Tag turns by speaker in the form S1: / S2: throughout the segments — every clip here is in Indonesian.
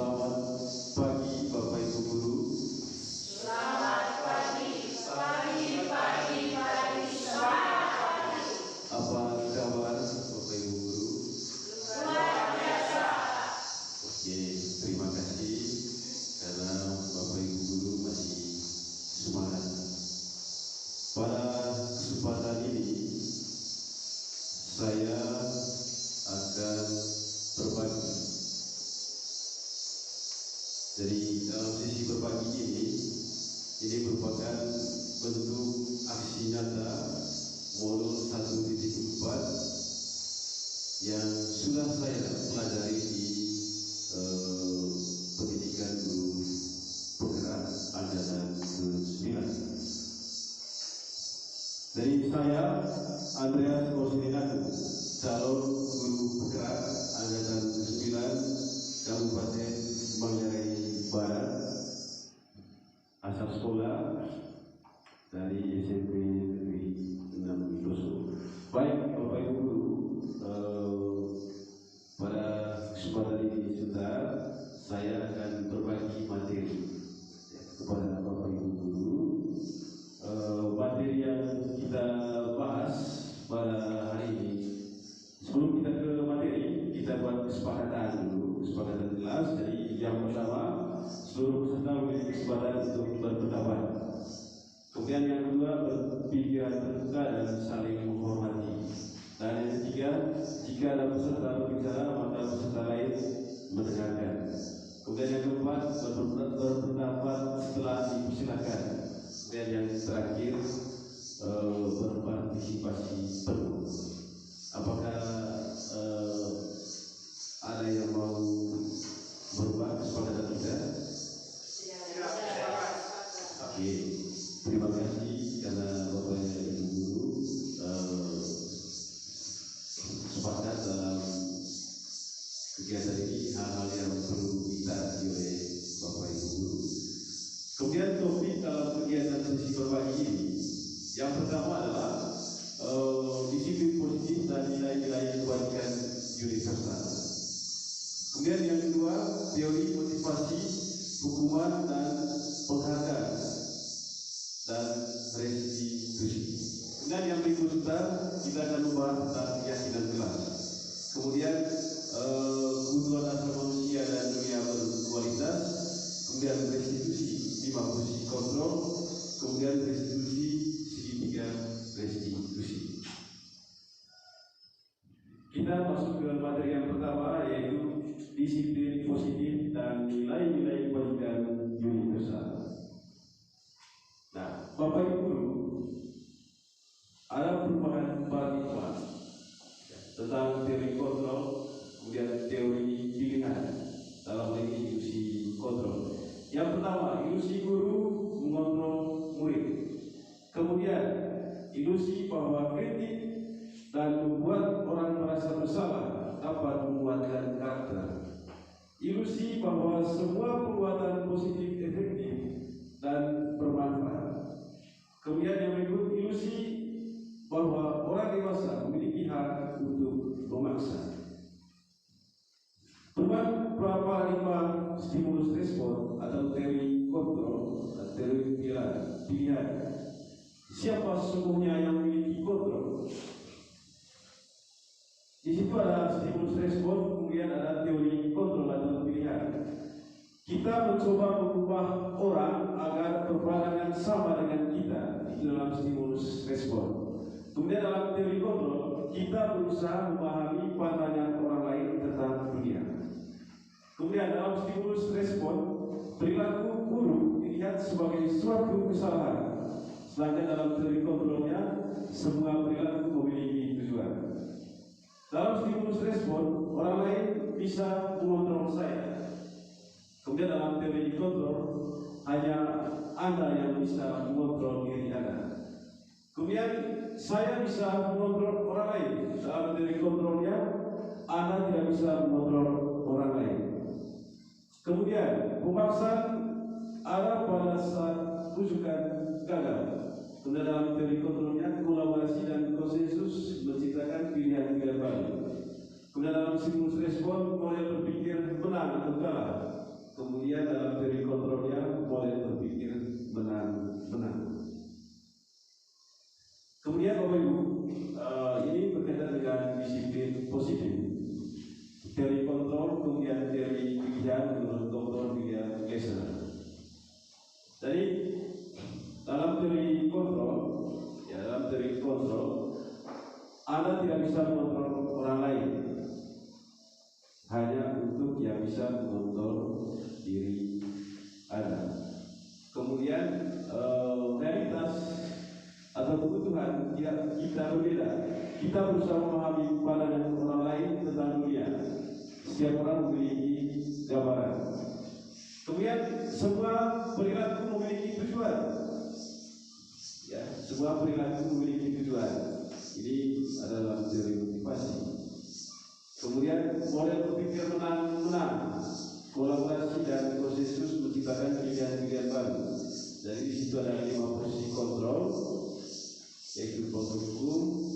S1: Selamat pagi Bapak Ibu Guru.
S2: Selamat pagi, selamat pagi.
S1: Apa kabar Bapak Ibu Guru?
S2: Luar biasa.
S1: Oke, terima kasih karena Bapak Ibu Guru masih semangat. Pada kesempatan ini saya akan berbagi. Jadi dalam sesi berbagi ini merupakan bentuk aksi nyata modul 1.4 yang sudah saya pelajari di pendidikan guru penggerak angkatan ke-9. Dari saya Andreas Osninatu, calon guru penggerak angkatan ke-9 Kabupaten Manggarai Barat, asal sekolah dari SMP Negeri 6 Doso. Baik Bapak Ibu Guru, pada kesempatan ini sudah saya akan berbagi materi kepada Bapak Ibu Guru. Materi yang kita bahas pada hari ini. Sebelum kita ke materi, kita buat kesepakatan dulu, kesepakatan kelas. Jadi yang pertama, seluruh peserta memiliki kesempatan untuk berpendapat. Kemudian yang kedua, berpikiran terbuka dan saling menghormati. Dan yang ketiga, jika ada peserta berbicara, maka peserta lain mendengarkan. Kemudian yang keempat, berpendapat setelah dipersilakan. Dan yang terakhir, berpartisipasi penuh. Apakah ada yang mau berubah kesepakatan kita? Oke, terima kasih karena Bapak Ibu Guru sepakat dalam kegiatan ini hal-hal yang perlu ditaati oleh Bapak Ibu Guru. Kemudian topik dalam kegiatan sesi berbagi ini, yang pertama adalah disiplin positif dan nilai-nilai kebaikan universal. Kemudian yang kedua, teori motivasi, hukuman dan penghargaan dan restitusi. Kemudian yang berikutnya kita akan membahas tentang keyakinan kelas. Kemudian kebutuhan asal manusia dan dunia berkualitas. Kemudian restitusi 5 posisi kontrol. Kemudian restitusi segitiga restitusi. Kita masuk ke materi yang pertama, yaitu disiplin positif dan nilai-nilai kebaikan universal. Nah, Bapak Ibu Guru, ada perubahan paradigma tentang teori kontrol, kemudian teori pilihan dalam hal ini ilusi kontrol. Yang pertama, ilusi guru mengontrol murid. Kemudian ilusi bahwa kritik dan membuat orang merasa bersalah dapat menguatkan karakter. Ilusi bahwa semua perbuatan positif efektif dan bermanfaat. Kemudian yang berikut, ilusi bahwa orang dewasa memiliki hak untuk memaksa. Perubahan paradigma stimulus respon atau teori kontrol dan teori pilihan. Siapa sesungguhnya yang memiliki kontrol? Di situ ada stimulus respon, kemudian ada teori kontrol atau pilihan. Kita mencoba mengubah orang agar berpandangan sama dengan kita di dalam stimulus respon. Kemudian dalam teori kontrol, kita berusaha memahami pandangan orang lain tentang dunia. Kemudian dalam stimulus respon, perilaku buruk dilihat sebagai suatu kesalahan. Sedangkan dalam teori kontrolnya, semua perilaku memiliki tujuan. Dalam stimulus respon, orang lain bisa mengontrol saya. Kemudian dalam teori kontrol, hanya Anda yang bisa mengontrol diri Anda. Kemudian saya bisa mengontrol orang lain. Dalam teori kontrolnya, Anda tidak bisa mengontrol orang lain. Kemudian pemaksaan ada pada saat rujukan gagal. Kemudian dalam teori kontrolnya, kolaborasi dan konsensus menciptakan pilihan-pilihan baru. Kemudian dalam stimulus respon, model berpikir menang atau kalah. Kemudian dalam teori kontrolnya model berpikir menang. Kemudian Bapak Ibu, ini berkaitan dengan disiplin positif. Teori kontrol, kemudian teori pilihan menurut Dr. William Glasser. Jadi dalam teori kontrol, Anda tidak bisa mengontrol orang lain, hanya untuk yang bisa mengontrol diri Anda. Kemudian realitas atau kebutuhan kita berbeda. Kita berusaha memahami pandangan orang lain tentang dunia. Setiap orang memiliki gambaran. Kemudian semua perilaku memiliki tujuan. Ya, semua perilaku memiliki tujuan. Ini adalah teori motivasi. Kemudian model berpikir menang, kolaborasi dan konsensus menciptakan pilihan-pilihan baru. Jadi di situ ada 5 posisi kontrol, yaitu kontrol hukum,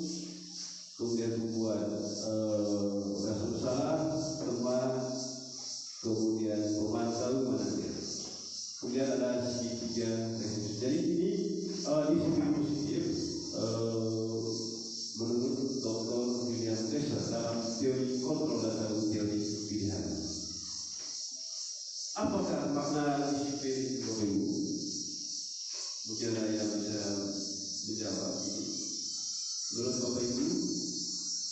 S1: kemudian membuat rasa bersalah, teman, kemudian memantau, menanggil. Kemudian ada segitiga resiko. Jadi ini disiplin positif menurut Dr. William Glasser dalam teori kontrol dan dalam teori pilihan. Apakah makna disiplin Bapak Ibu? Mungkin ada yang bisa menjawab ini. Menurut Bapak Ibu,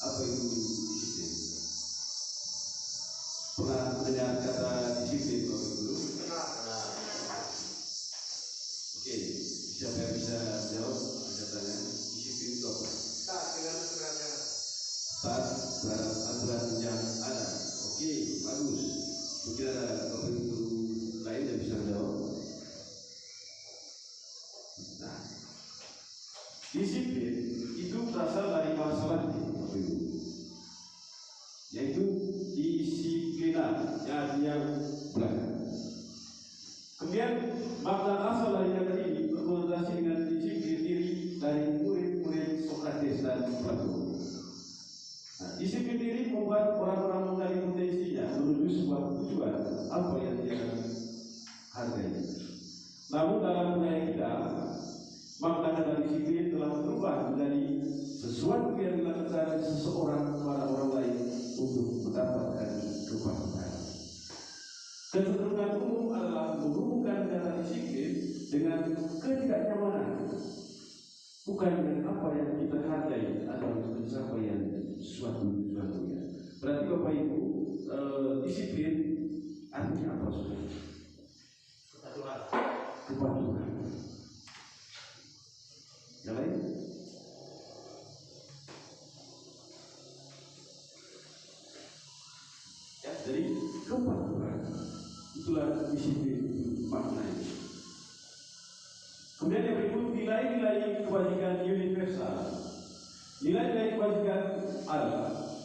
S1: apa itu disiplin? Pernah mendengar kata disiplin Bapak Ibu? Oke, siapa yang bisa jawab? Angkat tangan. Disiplin itu apa? Taat terhadap aturan yang ada. Oke, bagus. Mungkin ada Bapak Ibu lain yang bisa jawab. Nah, disiplin itu berasal dari bahasa Latin, yaitu disiplina, yang artinya belajar. Kemudian makna asal dari kata ini berkonotasi dengan disiplin diri dari murid-murid Sokrates dan Plato. Nah, disiplin diri membuat orang-orang menggali potensinya menuju sebuah tujuan apa yang dia hargai. Namun dalam budaya kita, makna kata disiplin telah berubah menjadi sesuatu yang dilakukan seseorang kepada orang lain untuk mendapatkan kebaikan. Kecenderungan umum adalah menghubungkan kata disiplin dengan ketidaknyamanan, bukan dengan apa yang kita hargai atau pencapaian suatu tujuan. Berarti Bapak Ibu, disiplin artinya apa saudara? Kepatuhan. Yang lain? Ya, jadi kepatuhan itulah disiplin maknanya. Kemudian yang berikut, nilai-nilai kebajikan universal. Nilai-nilai kebajikan adalah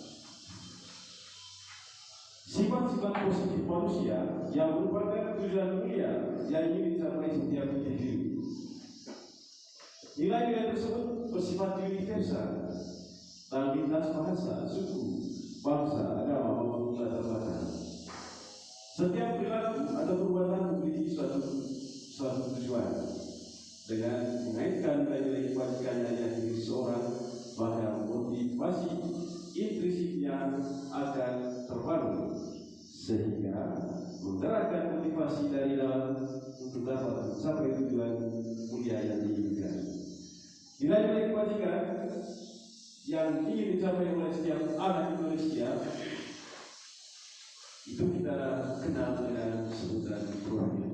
S1: sifat-sifat positif manusia yang merupakan tujuan mulia yang ingin dicapai setiap individu. Nilai-nilai tersebut bersifat universal dalam lintas bahasa, suku, bangsa, agama maupun latar belakang. Setiap perilaku atau perbuatan memiliki suatu tujuan. Dengan mengaitkan nilai-nilai kebajikannya yang dimiliki seorang, maka motivasi intrinsiknya akan terbangun sehingga menggerakkan motivasi dari dalam untuk dapat mencapai tujuan mulia yang diinginkan. Nilai-nilai kebajikan yang ingin dicapai oleh setiap anak Indonesia itu kita kenal dengan sebutan profil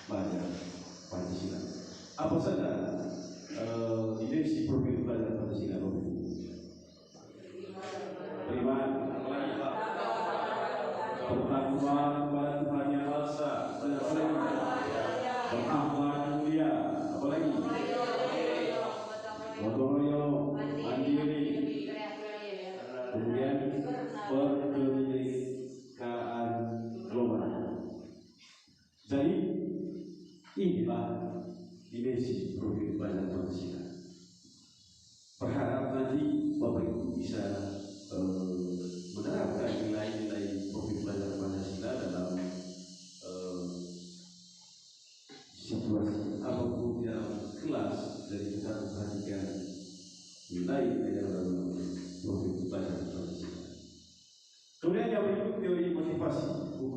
S1: pelajar Pancasila. Apa saja dimensi profil pelajar Pancasila? Beriman, bertakwa kepada Tuhan Yang Maha Esa, berakhlak mulia, apalagi gotong royong, mandiri, kemudian berkebinekaan global. Jadi inilah dimensi profil pelajar Pancasila. Berharap nanti Bapak Ibu bisa menerapkan nilai-nilai profil pelajar Pancasila dalam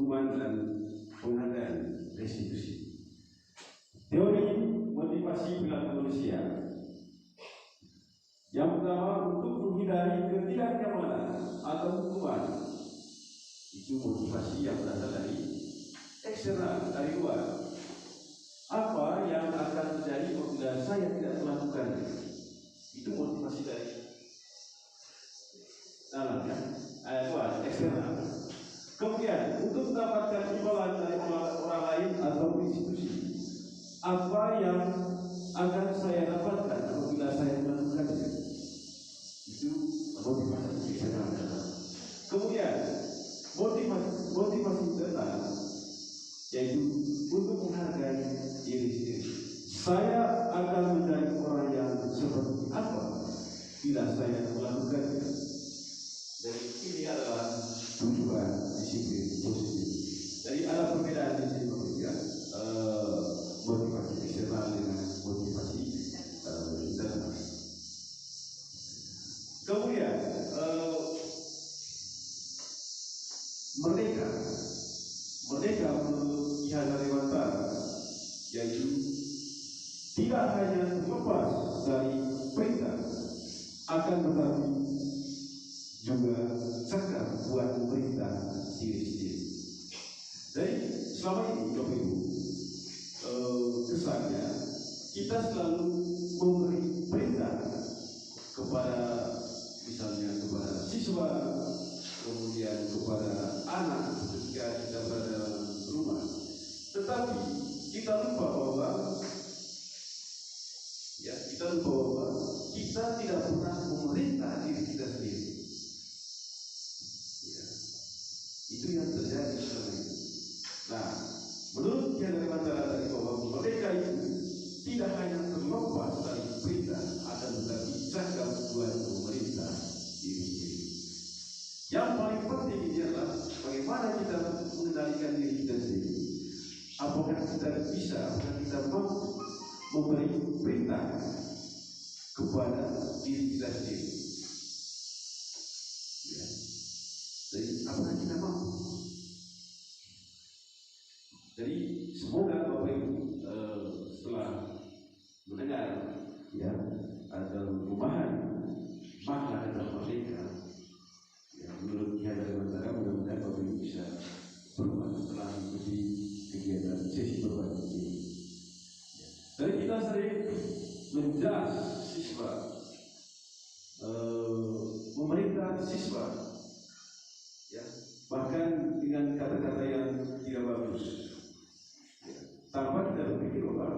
S1: hukuman dan penghargaan restitusi. Teori motivasi perilaku manusia. Yang pertama, untuk menghindari ketidaknyamanan atau hukuman. Itu motivasi yang berasal dari eksternal, dari luar. Apa yang akan terjadi apabila saya tidak melakukannya? Itu motivasi dari dalam, ya, luar, eksternal. Kemudian untuk mendapatkan imbalan dari orang lain atau institusi, apa yang akan saya dapatkan apabila saya melakukannya? Itu motivasi eksternal. Kemudian motivasi internal, yaitu untuk menghargai diri sendiri. Saya akan menjadi orang yang seperti apa bila saya melakukannya. Jadi ini adalah tujuan disiplin positif. Jadi ada perbedaan di sini, ya, motivasi eksternal dengan motivasi internal. Kemudian merdeka menurut Ki Hajar Dewantara, yaitu tidak hanya terlepas dari perintah, akan tetapi juga cakap buat memerintah diri sendiri. Jadi selama ini Bapak Ibu, kesannya kita selalu memberi perintah kepada, misalnya kepada siswa, kemudian kepada anak ketika kita berada dalam rumah. Tetapi kita lupa bahwa kita tidak pernah memerintah diri kita sendiri. Ya, itu yang terjadi selama ini. Nah, menurut Ki Hajar Dewantara tadi bahwa merdeka itu tidak hanya terlepas dari perintah, akan tetapi cakap buat memerintah diri sendiri. Yang paling penting ini adalah bagaimana kita mengendalikan diri kita sendiri. Apakah kita bisa, apakah kita mampu memberi perintah kepada diri kita sendiri. Ya. Jadi apakah kita mampu? Jadi semoga Bapak Ibu setelah mendengar, ya, ada perubahan makna kata merdeka, ya, menurut Ki Hajar Dewantara, mudah-mudahan Bapak Ibu bisa berubah setelah mengikuti kegiatan sesi berbagi ini. Ya. Jadi kita sering menjas siswa, memerintah siswa, ya, bahkan dengan kata-kata yang tidak bagus, ya, tanpa kita berpikir bahwa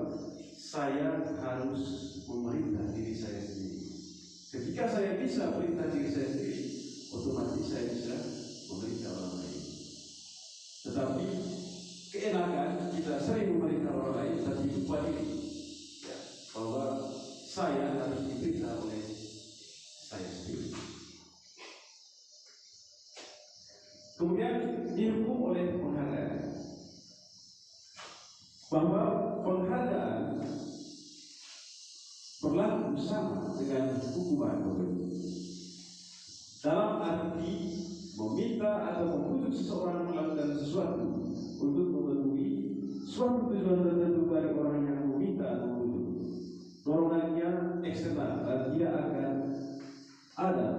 S1: saya harus memerintah diri saya sendiri. Ketika saya bisa memerintah diri saya sendiri, otomatis saya bisa memerintah orang lain. Tetapi keenakan kita sering memerintah orang lain, tapi lupa diri, ya, bahwa saya harus diperintah oleh saya sendiri. Kemudian dihukum oleh penghargaan, bahwa penghargaan berlaku sama dengan hukuman. Dalam arti meminta atau membujuk seseorang melakukan sesuatu untuk memenuhi suatu tujuan tertentu dari orang yang meminta atau membujuk. Dorongannya eksternal dan tidak akan ada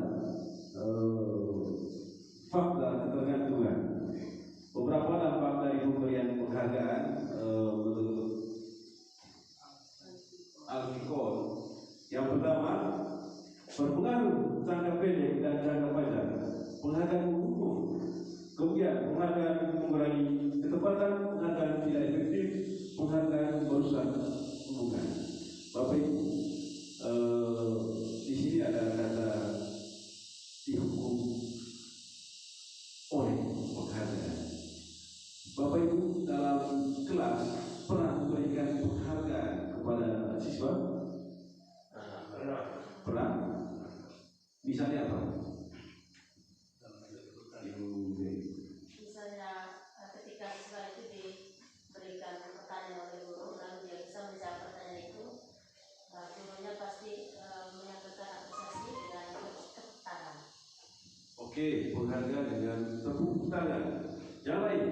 S1: fakta ketergantungan. Beberapa dampak dari pemberian penghargaan menurut Al-Fikol, yang pertama, berpengaruh jangka pendek dan jangka panjang. Penghargaan hukum, kemudian penghargaan mengurangi ketepatan, penghargaan tidak efektif, penghargaan merusak hubungan. Bapak Ibu, di sini ada kata dihukum oleh penghargaan. Bapak Ibu dalam kelas pernah memberikan penghargaan kepada siswa? Pernah? Misalnya apa?
S2: Misalnya ketika siswa itu diberikan pertanyaan oleh guru, lalu dia bisa menjawab pertanyaan itu, gurunya pasti menyampaikan apresiasi dengan tepuk tangan.
S1: Oke, penghargaan dengan tepuk tangan. Yang lain?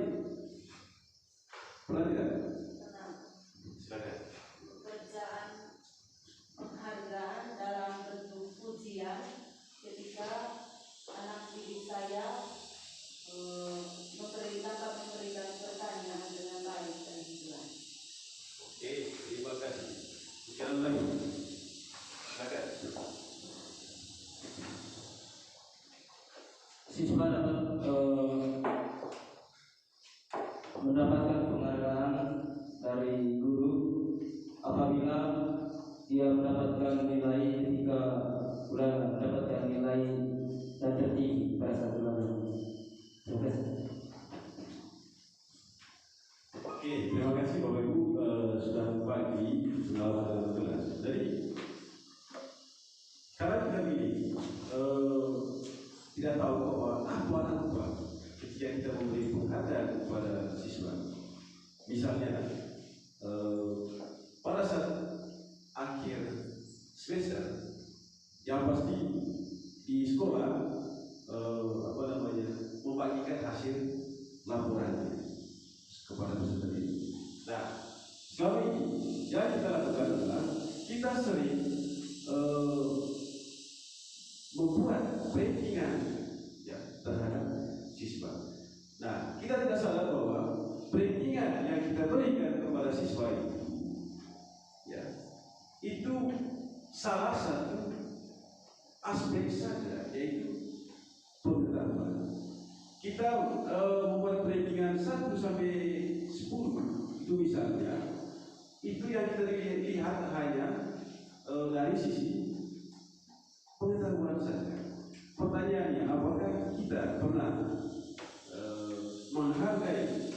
S1: lagi. Silakan.
S3: Siswa dapat mendapatkan penghargaan dari guru apabila dia mendapatkan nilai ketika ulangan, mendapatkan nilai dan tertinggi pada saat ulangan. Terima kasih.
S1: Oke, terima kasih Bapak Ibu sudah berbagi pengalaman dalam kelas. Jadi kalau kita ini tidak tahu bahwa apa ketika kita memberi penghargaan kepada siswa, misalnya pada saat akhir semester, yang pasti di sekolah membagikan hasil laporannya kepada peserta didik. Nah, selama ini yang kita lakukan adalah kita sering membuat rankingan ya terhadap siswa. Nah, kita tidak sadar bahwa rankingan yang kita berikan kepada siswa itu salah satu aspek saja, yaitu pengetahuan. Kita membuat rankingan 1 sampai 10 itu misalnya, itu yang kita lihat hanya dari sisi pengetahuan saja. Pertanyaannya, apakah kita pernah menghargai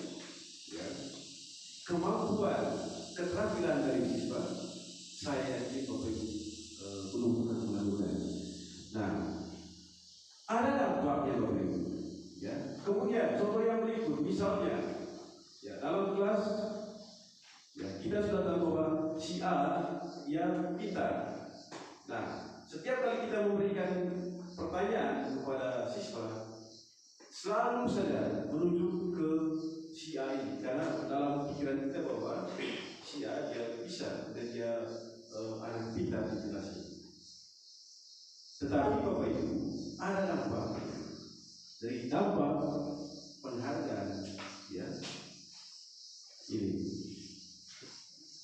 S1: kemampuan, keterampilan dari siswa? Saya yakin Bapak Ibu belum pernah melakukan. Nah, ada dampaknya Bapak Ibu. Ya. Kemudian contoh yang berikut, misalnya dalam kelas kita sudah tahu bahwa si A yang pintar. Nah, setiap kali kita memberikan pertanyaan kepada siswa, selalu saja menuju ke si A ini, karena dalam pikiran kita bahwa si A dia bisa dan dia anak pintar di kelas ini. Tetapi Bapak Ibu, ada dampak dari dampak penghargaan ini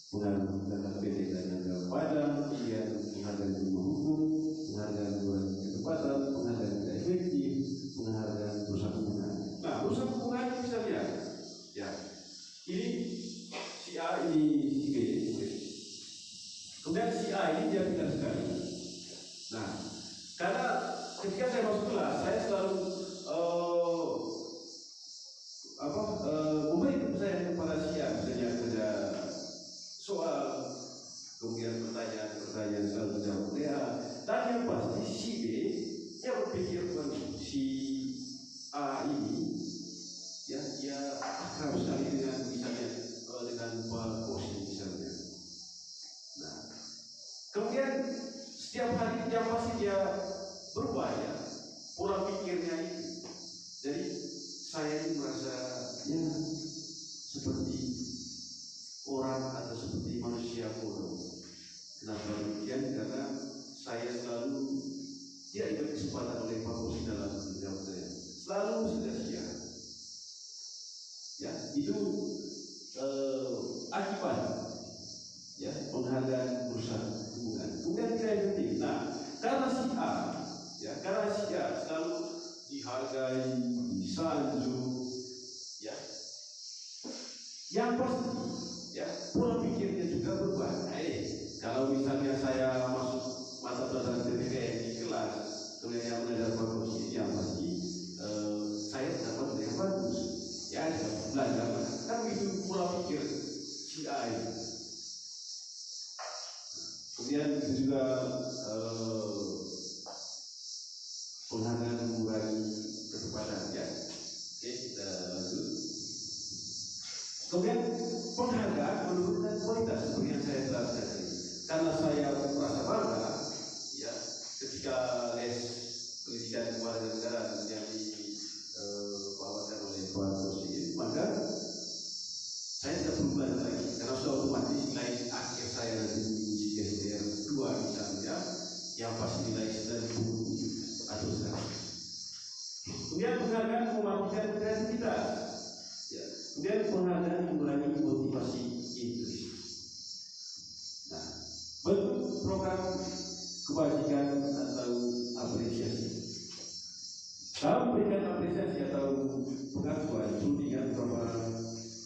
S1: penghargaan pendidikan yang terhadap kemudian penghargaan ilmu hukum, penghargaan ketepatan, penghargaan tidak efektif, penghargaan perusahaan hubungan. Nah, perusahaan hubungan misalnya, ini si A ini si B, kemudian si A ini dia pintar sekali. Nah, karena ketika saya masuk kelas, saya selalu memberi kepercayaan kepada si A, misalnya kerja soal, kemudian pertanyaan selalu menjawab dia, dan yang pasti si B dia berpikir si A ini dia akrab sekali dengan misalnya dengan Pak Kosi misalnya. Nah, kemudian setiap hari dia pasti dia berubah pola pikirnya itu. Jadi saya ini merasa seperti orang atau seperti manusia bodoh. Kenapa demikian? Karena saya selalu tidak diberi kesempatan oleh Pak Kosi dalam menjawab saya. Selalu sudah siap. Itu akibat penghargaan perusahaan hubungan. Kemudian tidak penting. Nah, karena si A selalu dihargai, disanjung, yang pasti pola pikirnya juga berubah. Kalau misalnya saya masuk mata pelajaran PPKN di kelas, kemudian yang mengajar Pak Kosi, yang pasti saya dapat yang bagus. Belajar kan itu pola pikir si A ini. Kemudian itu juga penghargaan mengurangi ketepatan. Oke, kita lanjut. Kemudian penghargaan menurunkan kualitas seperti yang saya jelaskan tadi. Karena saya merasa bangga ketika les pendidikan kewarganegaraan yang dibawakan oleh Pak Kosi, maka saya tidak perlu belajar lagi karena sudah otomatis nilai akhir saya nanti di SDR 2 misalnya yang pasti nilai 90 atau 100. Kemudian penghargaan mematikan kreativitas. Kemudian penghargaan mengurangi motivasi intrinsik. Nah, program kebajikan atau apresiasi. Dalam memberikan apresiasi atau pengakuan tudingan beberapa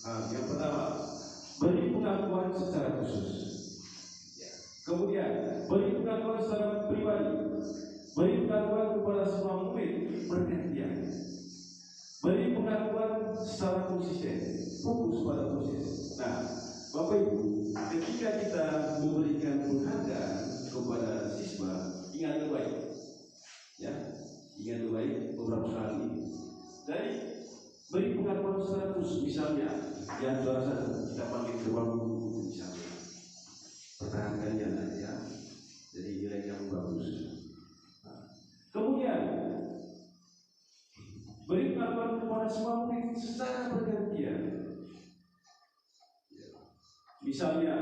S1: hal. Yang pertama, beri pengakuan secara khusus. Kemudian, beri pengakuan secara pribadi. Beri pengakuan kepada semua murid bergantian. Beri pengakuan secara konsisten, fokus pada proses. Nah, Bapak Ibu, ketika kita memberikan penghargaan kepada siswa, ingat baik, ya. Ingat baik beberapa kali. Jadi beri pengakuan secara khusus, misalnya yang juara satu kita panggil ke ruang guru misalnya, pertahankan ya, jadi nilai yang bagus. Nah, kemudian beri pengakuan kepada semua murid secara bergantian. Misalnya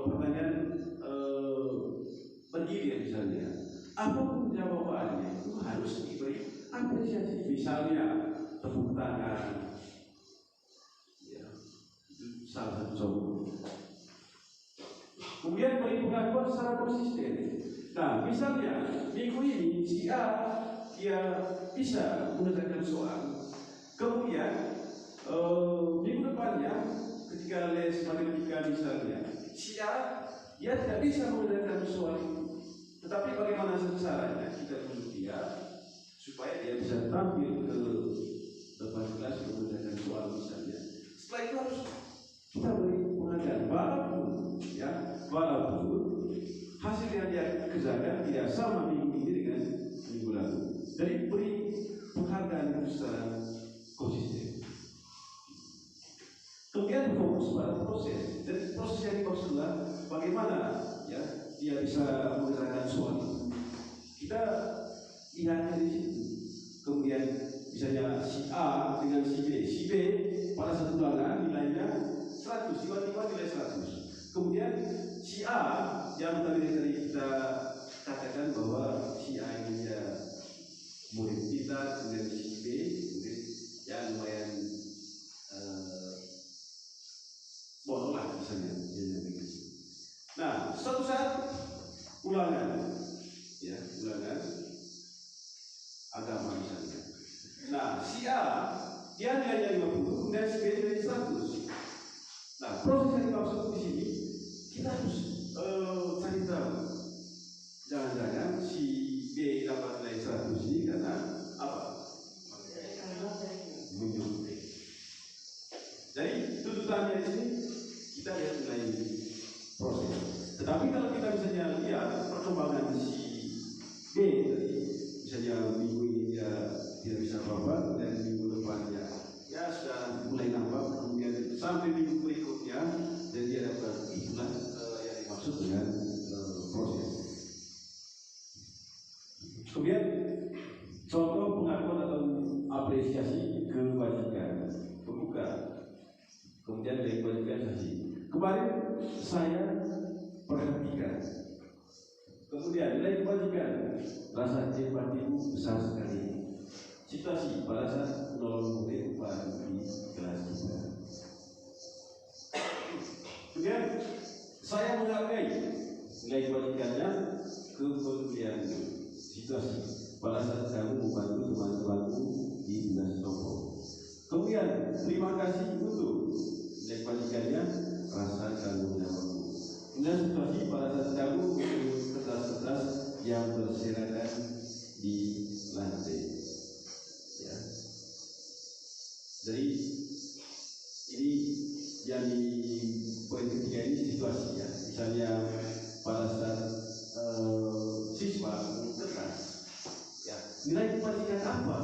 S1: pertanyaan bergilir misalnya, apapun jawabannya itu harus diberi apresiasi. Misalnya tepuk tangan, ya, itu salah satu contoh. Kemudian beri pengakuan secara konsisten. Nah, misalnya minggu ini si A dia bisa mengerjakan soal, kemudian minggu depannya ketika les matematika misalnya, si A dia tidak bisa mengerjakan soal itu. Tetapi bagaimana caranya kita tunjuk dia supaya dia bisa tampil ke depan kelas mengerjakan soal misalnya. Setelah itu harus kita beri penghargaan, walaupun hasil yang dia kerjakan tidak sama minggu ini dengan minggu lalu. Jadi beri penghargaan itu secara konsisten. Kemudian fokus pada proses. Dan proses yang dimaksud adalah bagaimana ya dia bisa mengerjakan soal itu. Kita lihatnya di situ. Kemudian misalnya si A dengan si B. Si B pada satu ulangan nilainya 100, tiba-tiba nilai 100. Kemudian si A yang tadi kita katakan bahwa si A ini dia murid kita, kemudian si B murid yang lumayan bodoh lah misalnya. Nah, suatu saat ulangan agama misalnya. Nah, si A dia nilainya 50, kemudian si B nilainya 100. Nah, proses yang dimaksud di sini kita harus cari tahu. Jangan-jangan si B dapat nilai 100 ini karena apa? Menyuntik. Jadi tuntutannya di sini kita lihat nilai proses. Tetapi kalau kita misalnya lihat perkembangan si B tadi, misalnya minggu ini dia tidak bisa apa-apa, dan minggu depannya ya sudah mulai nampak, kemudian sampai minggu berikutnya dan dia dapat, itulah yang dimaksud dengan proses. Kemudian contoh pengakuan atau apresiasi kebajikan pembuka. Kemudian dari kebajikan saksi. Kemarin saya perhatikan. Kemudian nilai kebajikan, rasa empatimu besar sekali. Situasi pada saat menolong murid baru di kelas kita. Kemudian saya menghargai nilai kebajikannya kepedulian situasi pada saat kamu membantu teman-temanmu di dinas toko. Kemudian terima kasih untuk nilai kebajikannya, rasa kamu menyapa. Kemudian situasi pada saat kamu kertas-kertas yang berserakan di lantai. Ya. Jadi ini yang di poin ketiga ini situasi ya. Misalnya pada saat siswa kertas, ya nilai kebajikan apa?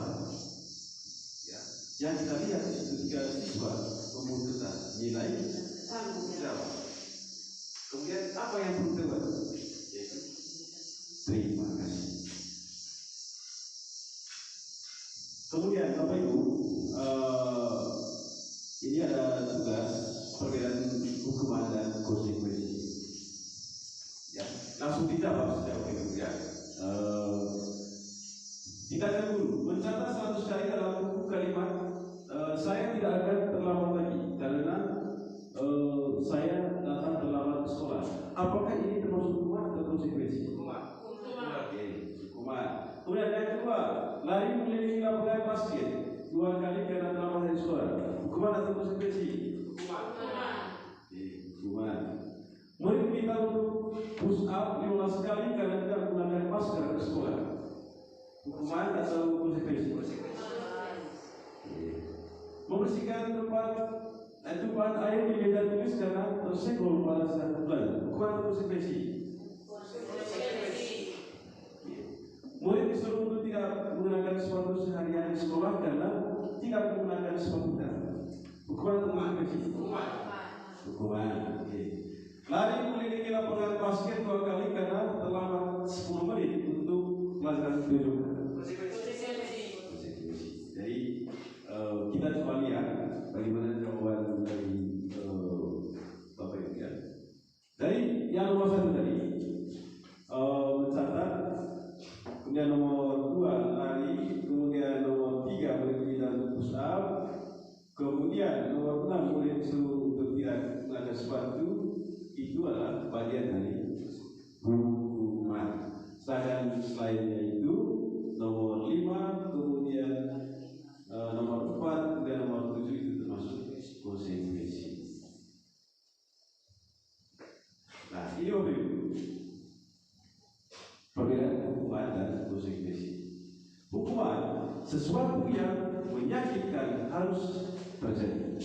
S1: Ya, yang kita lihat ketika siswa membuat kertas, nilai tanggung jawab. Kemudian apa yang perlu dibuat? Yaitu terima kasih. Kemudian Bapak Ibu, ini ada tugas perbedaan hukuman dan konsekuensi. Ya, langsung dijawab saja Bapak Ibu ya. Tindakan guru mencatat 100 kali dalam buku kalimat saya tidak akan terlambat lagi karena saya datang terlambat ke sekolah. Apakah ini termasuk hukuman atau konsekuensi? atau konsekuensi? Hukuman. Murid diminta untuk push up 15 kali karena tidak menggunakan masker ke sekolah. Hukuman atau konsekuensi? Membersihkan tempat tumpahan air di meja tulis karena tersenggol pada saat belajar. Hukuman atau konsekuensi? Murid disuruh untuk tidak menggunakan sepatu sehari-hari di sekolah karena tidak menggunakan sepatu hitam. Hukuman atau konsekuensi? Hukuman. Lari mengelilingi lapangan basket 2 kali karena terlambat 10 menit untuk pelajaran biologi. Jadi kita coba lihat bagaimana jawaban dari Bapak Ibu ya. Dari yang nomor 1 tadi mencatat, kemudian nomor 2 lari, kemudian nomor 3 berhenti dan push up, kemudian nomor 6 boleh disuruh untuk tidak menggunakan sepatu. Itu adalah bagian dari hukuman. Sedangkan selainnya itu nomor 5, kemudian nomor 4, kemudian nomor 7 itu termasuk konsekuensi. Nah, ini perbedaan hukuman dan konsekuensi. Hukuman sesuatu yang menyakitkan harus terjadi.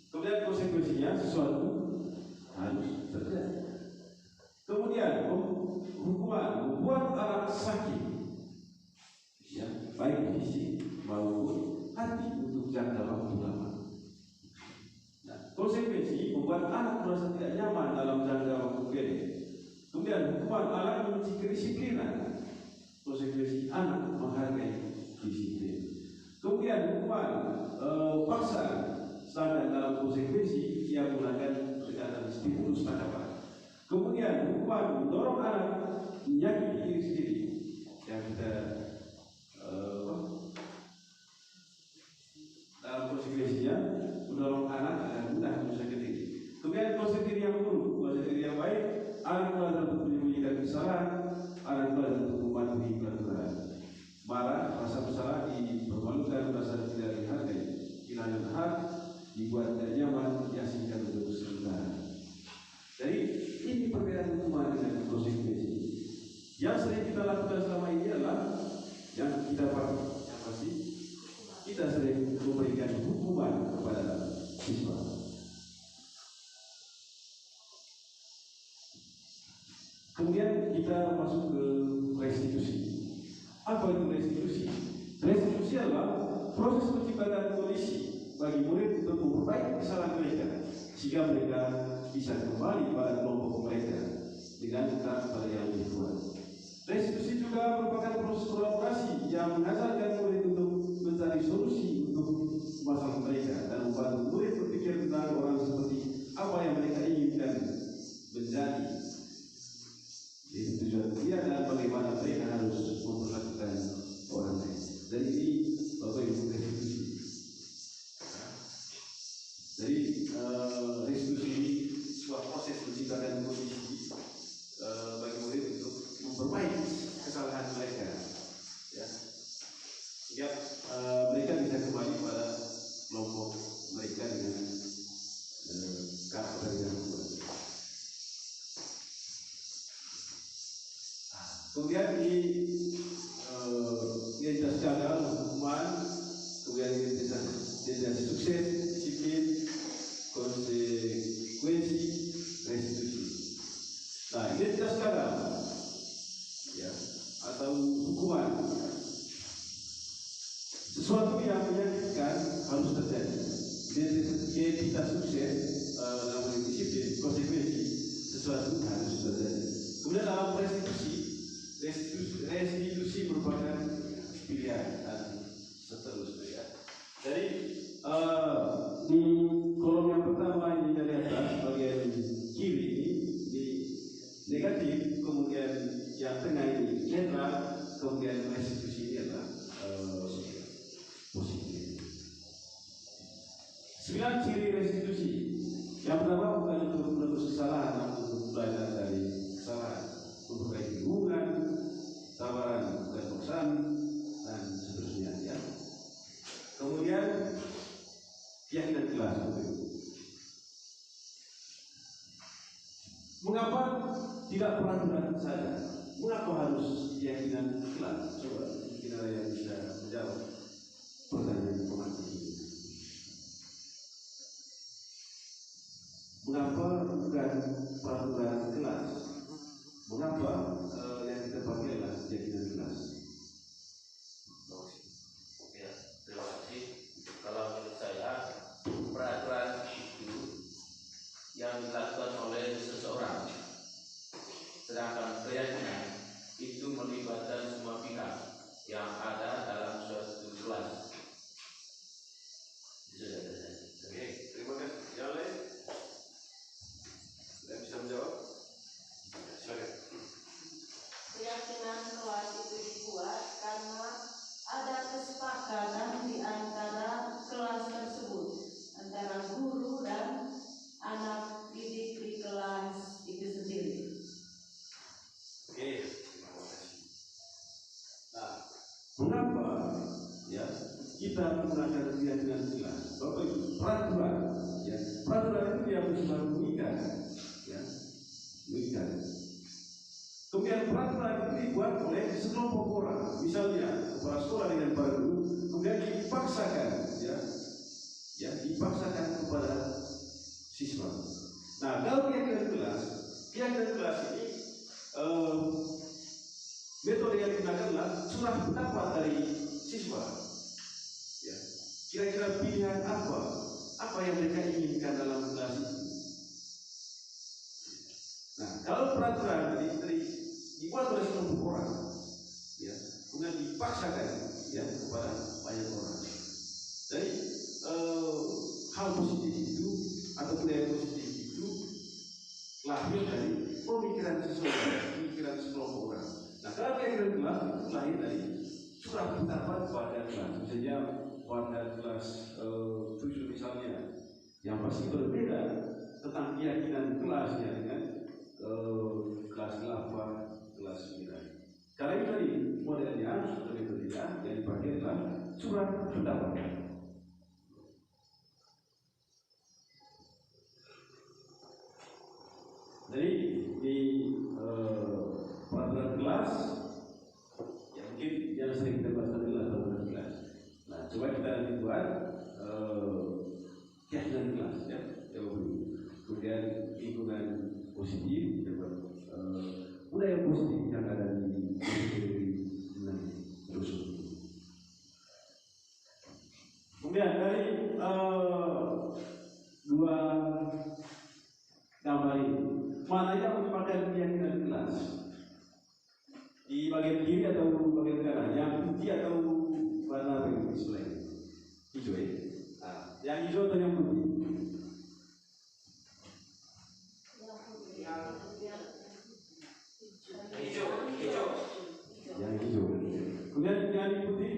S1: Kemudian konsekuensinya sesuatu harus terjadi. Kemudian hukuman membuat anak sakit, ya, baik fisik maupun hati untuk jangka waktu lama. Nah, konsekuensi membuat anak merasa tidak nyaman dalam jangka waktu pendek. Kemudian hukuman anak menguji kedisiplinan. Konsekuensi anak menghargai disiplin. Kemudian hukuman paksa, sedangkan dalam konsekuensi ia menggunakan pendekatan stimulus tanggapan. Kemudian hukuman mendorong anak menyakiti diri sendiri yang kita dalam konsekuensinya mendorong anak agar mudah menyakiti diri. Kemudian konsekuensi yang buruk, konsekuensi yang baik, anak belajar untuk menyembunyikan kesalahan, anak belajar untuk mematuhi peraturan. Marah, rasa bersalah, dipermalukan, rasa tidak dihargai, kehilangan hak, dibuat tidak nyaman, diasingkan untuk sementara. Jadi ini perbedaan hukuman dengan konsekuensi. Yang sering kita lakukan selama ini adalah yang kita pasti kita sering memberikan hukuman kepada siswa. Kemudian kita masuk ke restitusi. Apa itu restitusi? Restitusi adalah proses penciptaan kondisi bagi murid untuk memperbaiki kesalahan mereka sehingga mereka bisa kembali pada kelompok mereka dengan karakter yang lebih kuat. Restitusi juga merupakan proses kolaborasi yang mengajarkan murid untuk mencari solusi untuk masalah mereka dan membantu murid berpikir tentang orang seperti apa yang mereka inginkan menjadi. Jadi tujuan dia adalah bagaimana mereka harus memperlakukan orang lain. Jadi ini Bapak Ibu restitusi. Jadi restitusi ini sebuah proses menciptakan kondisi bagi murid untuk memperbaiki kesalahan mereka, ya, sehingga mereka bisa kembali pada kelompok mereka dengan karakter yang kuat. Kemudian di identitas gagal, hukuman, kemudian identitas sukses, disiplin, konsekuensi, restitusi. Nah, identitas gagal, ya, atau hukuman, sesuatu yang menyakitkan harus terjadi. Identitas sukses dalam disiplin, konsekuensi, sesuatu harus terjadi. Kemudian dalam restitusi merupakan pilihan dan seterusnya, ya. Jadi di kolom yang pertama ini dari atas bagian kiri ini di negatif, kemudian yang tengah ini netral, kemudian restitusi ini adalah positif. 9 ciri restitusi. Yang pertama bukan untuk menebus kesalahan, namun untuk belajar dari kesalahan, memperbaiki hubungan, tawaran dan paksaan, dan seterusnya. Mengapa tidak peraturan saja? Mengapa harus keyakinan kelas? Coba mungkin ada yang bisa menjawab pertanyaan pengantin ini. Mengapa bukan peraturan kelas? Mengapa yang kita pakai adalah keyakinan kelas?
S4: Ya, terima kasih. Kalau menurut saya, peraturan itu yang dilakukan oleh seseorang, sedangkan keyakinan itu melibatkan semua pihak yang ada dalam suatu kelas. Itu saja.
S1: Oke, terima kasih. Yang lain? Sudah bisa menjawab? Silakan.
S2: Keyakinan kelas itu dibuat karena ada kesepakatan di antara kelas tersebut, antara guru dan anak didik di kelas itu sendiri.
S1: Oke, terima kasih. Nah, mengapa ya kita menggunakan keyakinan kelas? Bapak Ibu, peraturan, ya peraturan itu yang bersifat mengikat, ya mengikat. Kemudian peraturan itu dibuat oleh sekelompok orang, misalnya kepala sekolah dengan para guru, kemudian dipaksakan, ya dipaksakan kepada siswa. Nah, kalau keyakinan kelas ini metode yang digunakan adalah surah pendapat dari siswa. Ya, kira-kira pilihan apa yang mereka inginkan dalam kelas itu. Nah, kalau peraturan tadi dibuat oleh sekelompok orang, ya, kemudian dipaksakan ya kepada banyak orang. Jadi hal positif itu atau budaya positif itu lahir dari pemikiran sekelompok orang. Nah, kalau keyakinan kelas itu lahir dari surah pendapat pada kelas, misalnya pada kelas 7 misalnya, yang pasti berbeda tentang keyakinan kelasnya dengan kelas 8, kelas 9. Karena itu tadi modelnya atau metodenya yang dipakai adalah surat pendapat. Jadi di peraturan kelas, ya mungkin yang sering kita bahas adalah peraturan kelas. Nah, coba kita buat keyakinan kelas, ya, kemudian lingkungan positif, budaya positif yang ada di terus. Kemudian dari dua gambar ini, mana yang merupakan keyakinan kelas? Di bagian kiri atau bagian kanan? Yang putih atau warna biru? Hijau, ya? Nah, yang hijau atau yang putih? Yang hijau. Kemudian yang putih?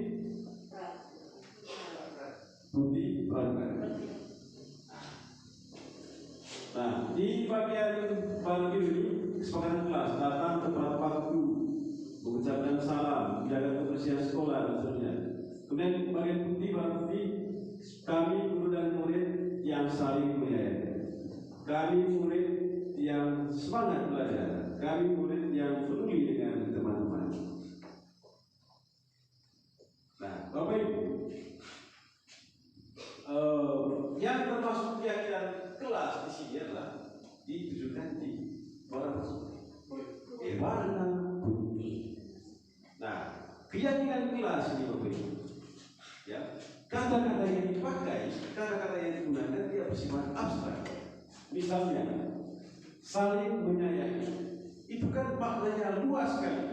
S1: Putih warna. Nah, di bagian warna biru ini kesepakatan kelas, datang tepat waktu, mengucapkan salam, menjaga kebersihan sekolah dan seterusnya. Kemudian bagian putih, warna putih, kami guru dan murid yang saling menyayangi, kami murid yang semangat belajar, kami murid yang peduli dengan teman-teman. Nah, Bapak Ibu, yang termasuk keyakinan kelas di sini adalah ditujukan di warna putih. Nah, keyakinan kelas ini Bapak Ibu, ya, kata-kata yang dipakai, kata-kata yang digunakan dia bersifat abstrak. Misalnya, saling menyayangi, itu kan maknanya luas sekali.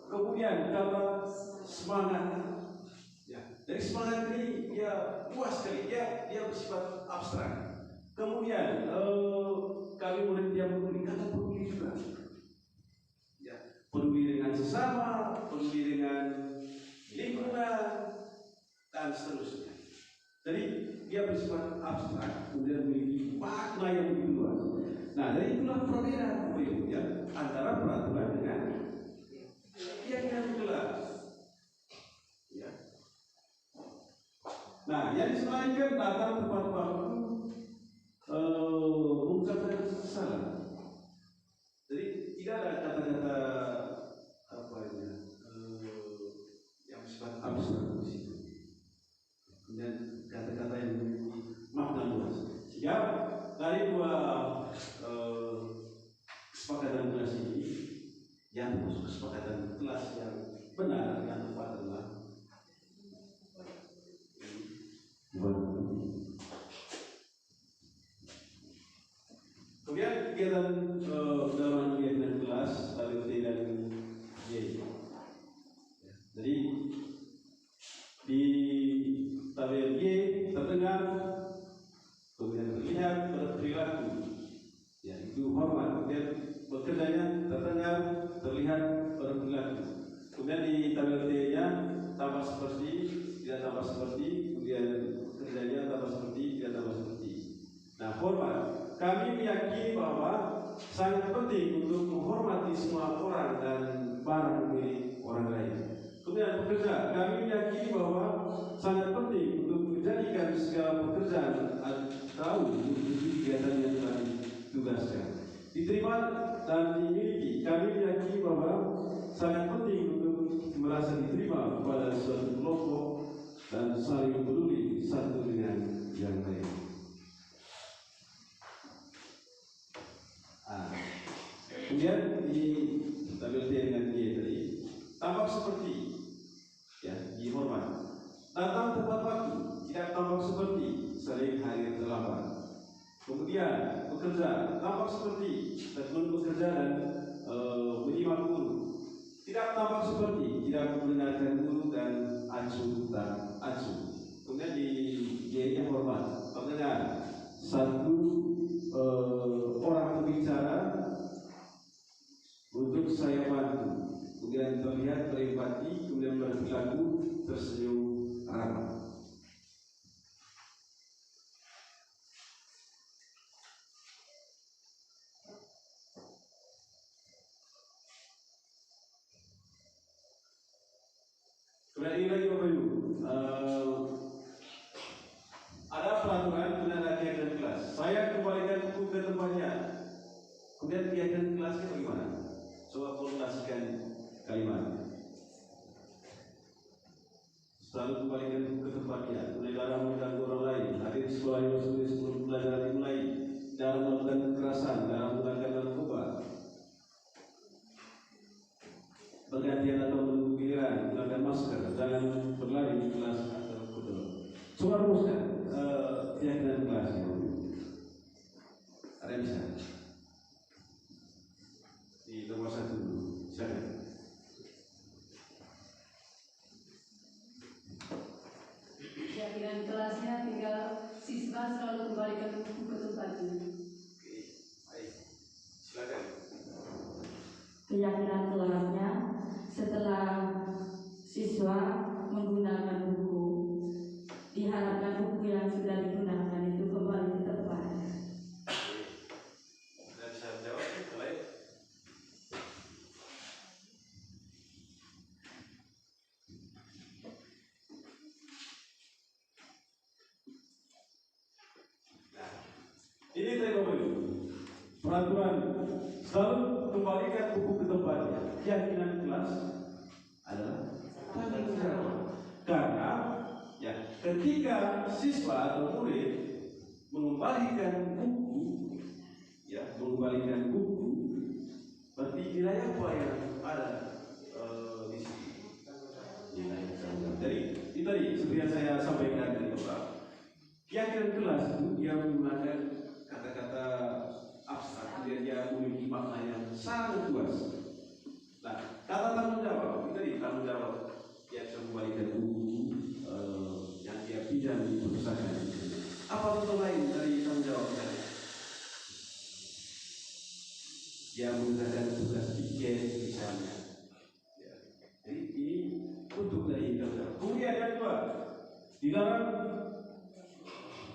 S1: Kemudian kata semangat, ya, dari semangat ini dia luas sekali, dia bersifat abstrak. Kemudian kami murid yang peduli, kata peduli juga, ya, peduli dengan sesama, peduli dengan lingkungan dan seterusnya. Jadi dia bersifat abstrak, kemudian memiliki makna yang lebih luas. Nah, dari itulah perbedaan ya, antara peraturan dengan keyakinan kelas. Ya. Nah, yang disampaikan datang tepat waktu mengucapkan kesalahan. Ya, dari dua kesepakatan kelas ini, yang kesepakatan kelas yang benar yang tepat adalah kemudian kegiatan dalam kegiatan kelas LT dan Y. Jadi di tabel Y terdengar, kemudian terlihat berperilaku, ya itu hormat. Kemudian bekerjanya terdengar, terlihat berperilaku. Kemudian di tabel T-nya tambah seperti, tidak tambah seperti, kemudian kerjanya tambah seperti, tidak tambah seperti. Nah, hormat. Kami meyakini bahwa sangat penting untuk menghormati semua orang dan barang milik orang lain. Kemudian bekerja. Kami meyakini bahwa sangat penting untuk menjadikan segala pekerjaan atau kegiatan yang telah ditugaskan diterima dan dimiliki. Kami meyakini bahwa sangat penting untuk merasa diterima pada suatu kelompok dan saling peduli satu dengan yang lain. Kemudian di tabel T dengan Y tadi tampak seperti, ya, dihormat. Datang tepat waktu, tidak tampak seperti sering hadir terlambat. Kemudian bekerja, tampak seperti tekun bekerja dan menyimak guru. Tidak tampak seperti tidak mendengarkan guru dan acuh dan acuh. Kemudian di Y-nya hormat, pendengar. Satu orang berbicara untuk saya bantu, kemudian terlihat berempati, kemudian berperilaku tersenyum ramah. Kemudian ini lagi Bapak Ibu, ada peraturan kemudian ada kegiatan kelas. Saya kembalikan buku ke tempatnya. Kemudian kegiatan kelasnya bagaimana? Coba formulasikan kalimat. Selalu kembalikan buku ke tempatnya. Kemudian dilarang mengganggu orang lain. Hadir di sekolah yang sebelum pelajaran dimulai. Dalam melakukan kekerasan, dalam menggunakan narkoba. Bergantian atau menunggu giliran, menggunakan masker, jangan berlari di kelas atau kudel. Coba rumuskan kegiatan kelasnya. Ada yang bisa? Di nomor 1 dulu, silakan.
S2: Kegiatan kelasnya tinggal siswa selalu kembalikan buku ke tempatnya.
S1: Oke, baik. Silakan.
S5: Keyakinan kelasnya setelah siswa menggunakan buku, diharapkan buku yang sudah digunakan itu kembali ke tempat.
S1: Anda bisa jawab, mulai. Nah, ini tadi Bapak Ibu, peraturan selalu kembalikan buku ke tempatnya. Keyakinan kelas adalah tanggung jawab. Karena ya, ketika siswa atau murid mengembalikan buku, ya, mengembalikan buku, berarti nilai apa yang ada di sini? Nilai tanggung jawab. Jadi itu tadi seperti yang saya sampaikan tadi Bapak. Keyakinan kelas itu dia menggunakan kata-kata abstrak, dia memiliki makna yang sangat luas. Nah, kata tanggung jawab itu tadi tanggung jawab yang kembalikan buku yang dia pinjam di perpustakaan. Apa contoh lain dari tanggung jawab tadi? Dia menggunakan tugas piket misalnya. Ya. Jadi ini untuk dari tanggung jawab. Kemudian yang kedua, dilarang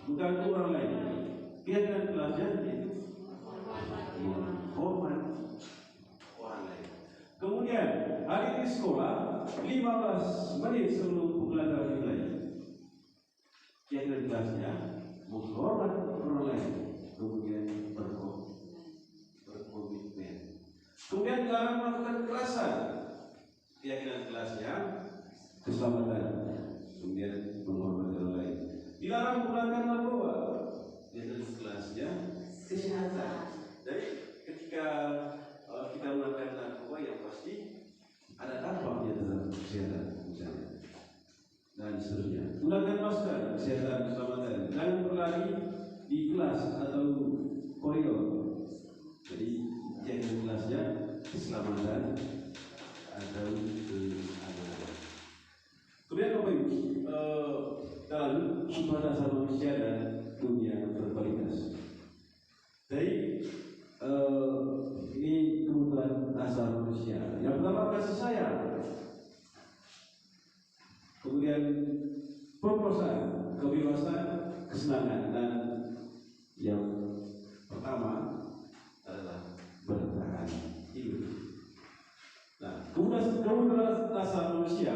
S1: mengganggu orang lain. Kegiatan kelasnya itu hormat orang lain. Kemudian hari di sekolah 15 menit sebelum pembelajaran dimulai. Kegiatan kelasnya menghormat orang lain. Kemudian berkomitmen. Kemudian dilarang melakukan kekerasan. Keyakinan kelasnya keselamatan. Kemudian menghormati orang lain. Dilarang menggunakan narkoba. Keyakinan kelasnya atau koridor. Jadi yang jelasnya keselamatan atau keamanan. Kemudian Bapak Ibu, dalam kebutuhan dasar manusia dan dunia berkualitas. Jadi ini kebutuhan dasar manusia. Yang pertama kasih sayang, kemudian perkosaan, kebebasan, kesenangan, dan yang pertama adalah bertahan hidup. Nah, kebutuhan dasar manusia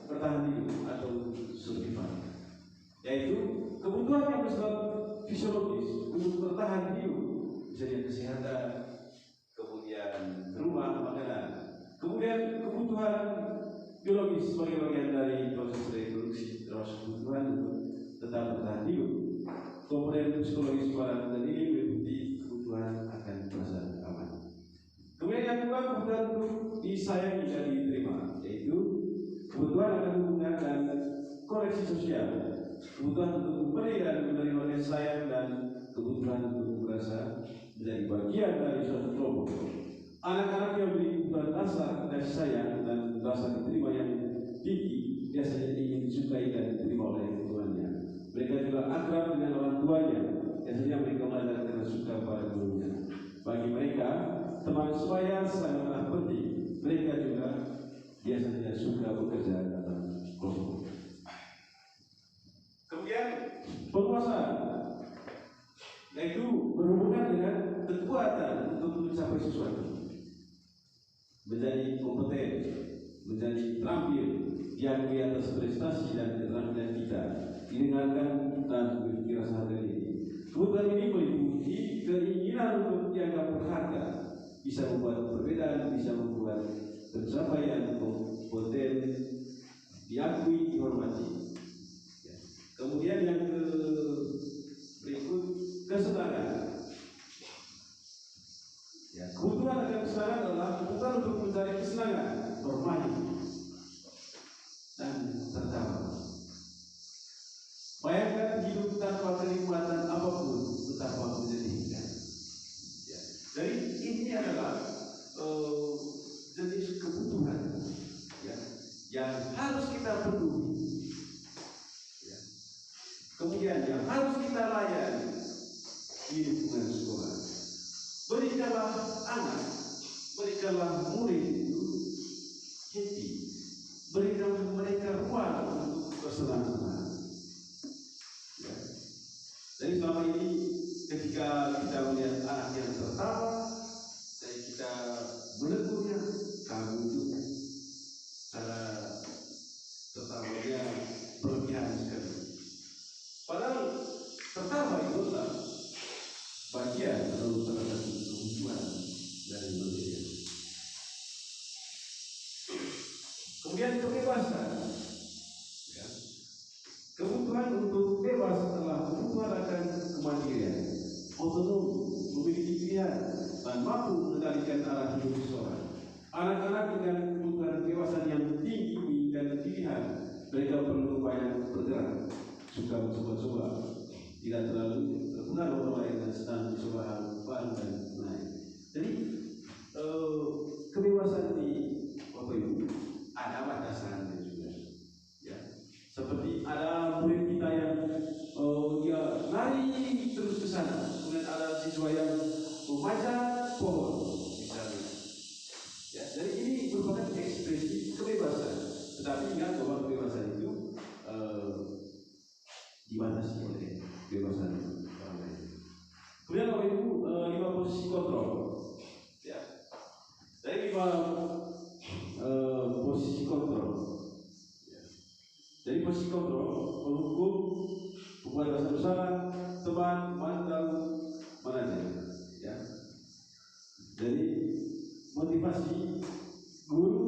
S1: bertahan hidup atau survival, yaitu kebutuhan yang bersifat fisiologis untuk bertahan hidup, misalnya kesehatan, kemudian rumah, makanan, kemudian kebutuhan biologis sebagai bagian dari proses reproduksi, terus kebutuhan untuk tetap bertahan hidup, kemudian psikologis pada dan ini meliputi kebutuhan akan perasaan aman. Kemudian yang kedua, kebutuhan untuk disayangi dan diterima, yaitu kebutuhan akan hubungan dan koneksi sosial, kebutuhan untuk memberi dan menerima kasih sayang, dan kebutuhan untuk merasa menjadi bagian dari suatu kelompok. Anak-anak yang memiliki kebutuhan dasar kasih sayang dan rasa diterima yang tinggi biasanya ingin disukai dan diterima oleh tuannya. Mereka juga akrab dengan orang tuanya, biasanya mereka belajar karena suka pada gurunya. Bagi mereka, teman sebaya sangatlah penting. Mereka juga biasanya suka bekerja dalam kelompok. Kemudian penguasaan, yaitu berhubungan dengan kekuatan untuk mencapai sesuatu, menjadi kompeten, menjadi terampil, diakui atas prestasi dan keterampilan kita, didengarkan dan memiliki rasa harga diri. Kebutuhan ini meliputi keinginan untuk dianggap berharga, bisa membuat perbedaan, bisa membuat pencapaian kompeten diakui, dihormati. Ya. Kemudian yang berikut, kesenangan. Ya, kebutuhan akan kesenangan adalah kebutuhan untuk mencari kesenangan, bermain dan tertawa. Bayangkan hidup tanpa kenikmatan apapun betapa menyedihkan. Ya. Jadi ini adalah jenis kebutuhan, ya, yang harus kita penuhi, ya. Kemudian yang harus kita layani di lingkungan sekolah. Berikanlah anak, berikanlah murid itu happy, berikanlah mereka ruang untuk bersenang-senang. Ya. Jadi selama ini ketika kita melihat anak yang tertawa, dan kita menegurnya, kamu itu cara tertawanya berlebihan sekali. Padahal tertawa itu adalah bagian atau salah satu kebutuhan dari manusia. Kemudian kebebasan, ya. Kebutuhan untuk bebas adalah kebutuhan akan kemandirian, otonomi, memiliki pilihan, dan mampu mengendalikan arah hidup seseorang. Anak-anak dengan kebutuhan kebebasan yang tinggi dan pilihan, mereka perlu banyak bergerak, suka mencoba-coba, tidak terlalu terpengaruh orang lain dan senang mencoba hal baru dan lain. Jadi kebebasan ini, Bapak Ibu, ada batasannya juga. Ya, seperti ada murid kita yang dia lari terus ke sana, kemudian ada siswa yang memanjat pohon, misalnya. Ya, jadi ini merupakan ekspresi kebebasan. Tetapi ingat bahwa kebebasan itu dibatasi oleh kebebasan orang lain. Kemudian Bapak Ibu, 5 posisi kontrol. Ya, dari 5 posisi kontrol. Ya. Jadi posisi kontrol, penghukum, pembuat rasa bersalah, teman, mantan, manajer. Ya. Jadi motivasi guru,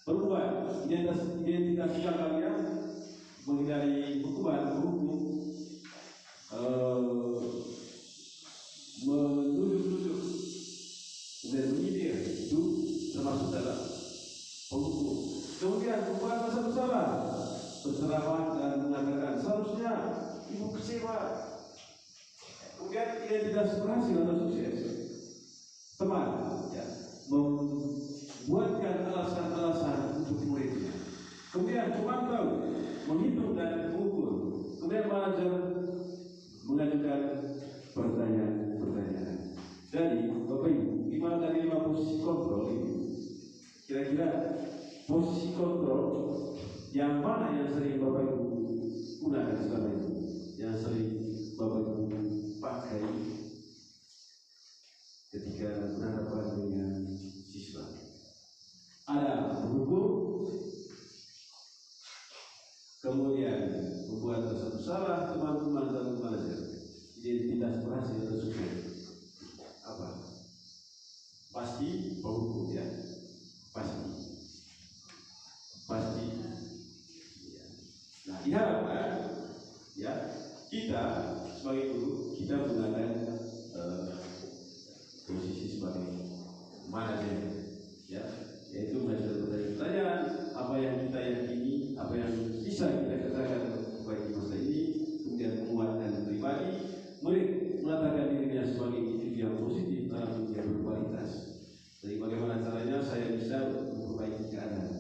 S1: berubah identitas kalian, menghindari hukuman, menuduh-nuduh, dan menyindir, itu termasuk dalam penghukum. Kemudian membuat rasa bersalah, berceramah dan mengatakan seharusnya ibu kecewa, identitas berhasil atau sukses, teman, ya, membuatkan alasan-alasan untuk muridnya. Kemudian memantau, menghitung dan mengukur. Kemudian manajer mengajukan pertanyaan-pertanyaan. Jadi, Bapak Ibu, 5 dari 5 posisi kontrol ini, kira-kira posisi kontrol yang mana yang sering Bapak Ibu gunakan selama ini, yang sering Bapak Ibu pakai ketika berhadapan dengan siswa? Ada menghukum, kemudian membuat sesuatu salah, teman-teman dan manajer. Identitas berhasil atau sukses apa? Pasti penghukum, ya, pasti. Ya. Nah, diharapkan, ya, kita sebagai guru kita menggunakan posisi sebagai manajer, ya, yaitu mengajar pertanyaan apa yang kita yakini, apa yang bisa kita katakan untuk memperbaiki masalah ini, kemudian menguatkan pribadi, murid mengatakan dirinya sebagai individu yang positif dalam dunia berkualitas. Jadi bagaimana caranya saya bisa memperbaiki keadaan.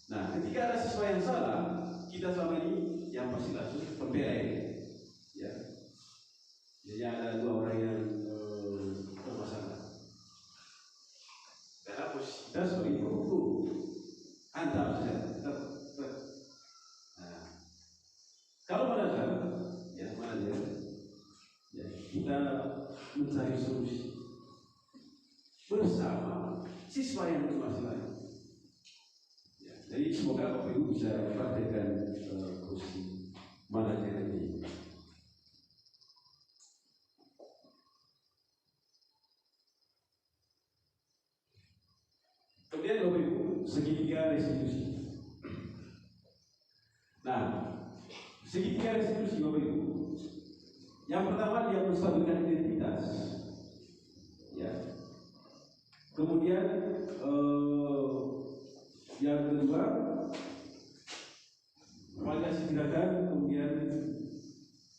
S1: Nah, ketika ada siswa yang salah, kita selama ini yang pasti langsung pembelai, ya. Jadi ada 2 orang yang bermasalah. Karena posisi kita sebagai penghukum, antar saja. Nah, kalau manajer, ya, kita mencari solusi bersama siswa yang bermasalah. Ya, jadi semoga Bapak Ibu bisa praktekkan posisi manajer ini. Kemudian Bapak Ibu, segitiga restitusi. Nah, segitiga restitusi Bapak Ibu, yang pertama dia menstabilkan identitas, ya. Kemudian yang kedua validasi gerakan, kemudian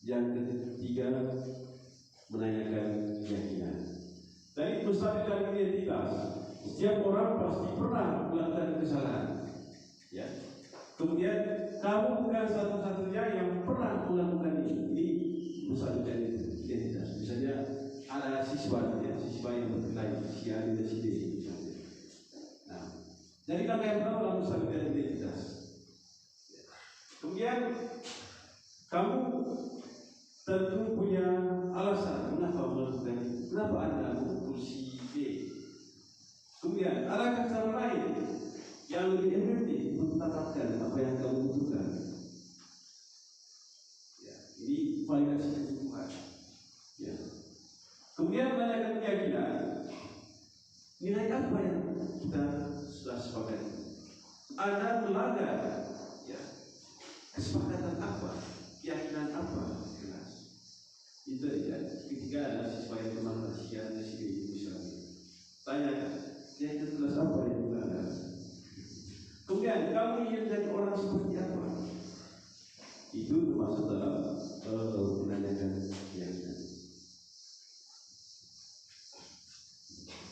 S1: yang ketiga menanyakan keyakinan. Dari menstabilkan identitas, setiap orang pasti pernah melakukan kesalahan, ya. Kemudian kamu bukan satu-satunya yang pernah melakukan ini menstabilkan identitas. Misalnya ada siswa, ya, siswa yang berkelahi, si A dan si D, misalnya. Nah, jadi langkah yang pertama adalah menstabilkan identitas. Kemudian kamu tentu punya alasan mengapa melakukan itu. Kenapa Anda mengukur si B? Kemudian adakah cara lain yang lebih efektif untuk mendapatkan apa yang kamu butuhkan? Ya, ini validasi kebutuhan. Ya. Kemudian menanyakan keyakinan. Nilai apa yang kita sudah sepakati? Anda melanggar, ya, kesepakatan apa? Keyakinan apa? Jelas. Itu ya. Ketika ada siswa yang bermasalah dan si misalnya, tanyakan, keyakinan jelas apa yang melanggar? Kemudian kamu ingin menjadi orang seperti apa? Itu termasuk dalam menanyakan keyakinan.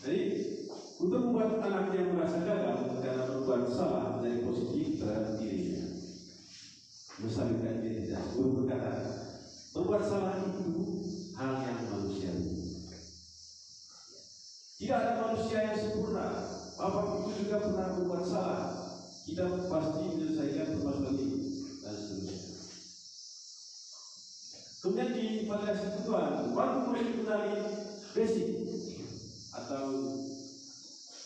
S1: Jadi untuk membuat anak yang merasa gagal karena berbuat salah dari positif terhadap dirinya, menstabilkan identitas. Guru berkata, berbuat salah itu hal yang manusiawi. Tidak ada manusia yang sempurna. Bapak Ibu juga pernah berbuat salah. Kita pasti menyelesaikan permasalahan ini dan seterusnya. Kemudian di validasi kebutuhan, waktu mulai mengenali basic atau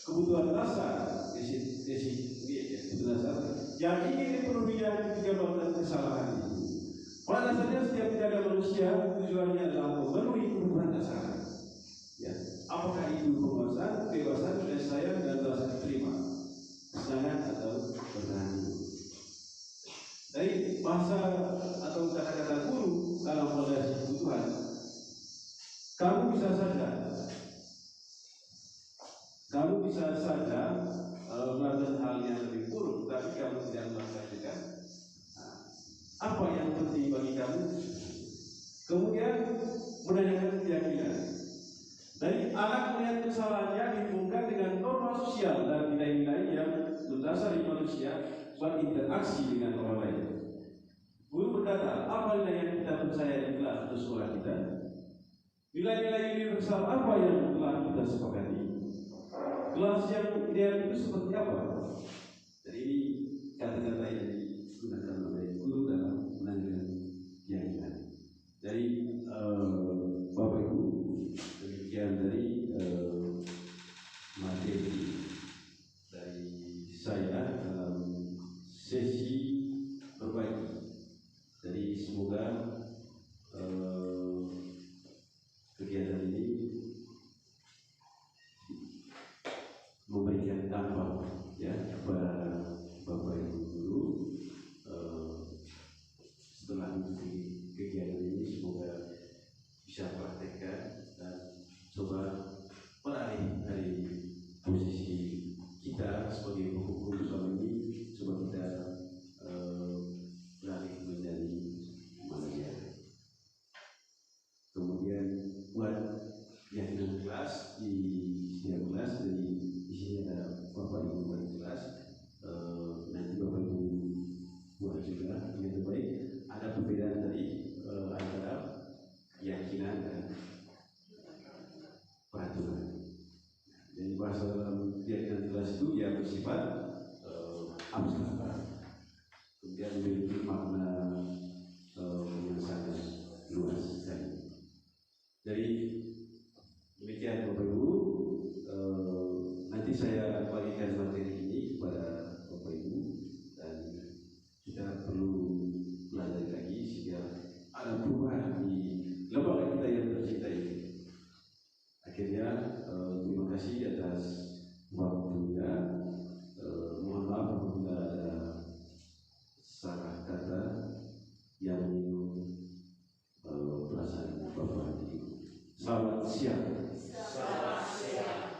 S1: kebutuhan dasar, basic kebutuhan dasar yang ingin dipenuhinya ketika melakukan kesalahan itu. Pada dasarnya setiap tidak ada manusia tujuannya adalah memenuhi kebutuhan dasar. Ya, apakah itu penguasaan, kebebasan, kasih sayang dan rasa diterima, kesenangan atau bertahan hidup. Dari bahasa atau kata-kata guru dalam validasi kebutuhan, kamu bisa saja melakukan hal yang lebih buruk, tapi kamu tidak melakukan apa yang penting bagi kamu. Kemudian menanyakan keyakinan. universal apa nilai yang kita percaya di kelas atau sekolah kita? Nilai-nilai universal apa yang telah kita sepakati? Kelas yang ideal itu seperti apa? Jadi ini kata-kata yang digunakan oleh guru dalam menanyakan keyakinan. Jadi Bapak Ibu, demikian dari materi dari saya dalam sesi berbagi. Jadi semoga kegiatan ini memberikan dampak ya kepada Bapak Ibu guru. Setelah mengikuti kegiatan ini semoga bisa praktekkan dan coba beralih dari posisi kita sebagai guru selama ini, coba kita beralih menjadi manusia. Kemudian buat yang di kelas di setiap kelas, jadi di sini ada Bapak Ibu wali kelas, nanti Bapak Ibu buat juga yang terbaik. Ada perbedaan tadi antara keyakinan dan peraturan. Jadi bahasa dalam keyakinan kelas itu ya bersifat abstrak, kemudian memiliki makna yang sangat luas sekali. Jadi demikian Bapak Ibu, nanti saya bagikan materi ini kepada Bapak Ibu dan kita perlu belajar lagi sehingga ada perubahan di lembaga kita yang tercinta ini. Akhirnya terima kasih atas waktunya. Mohon maaf apabila ada salah kata yang menyinggung perasaan Bapak Ibu. Selamat siang.
S2: Selamat siang.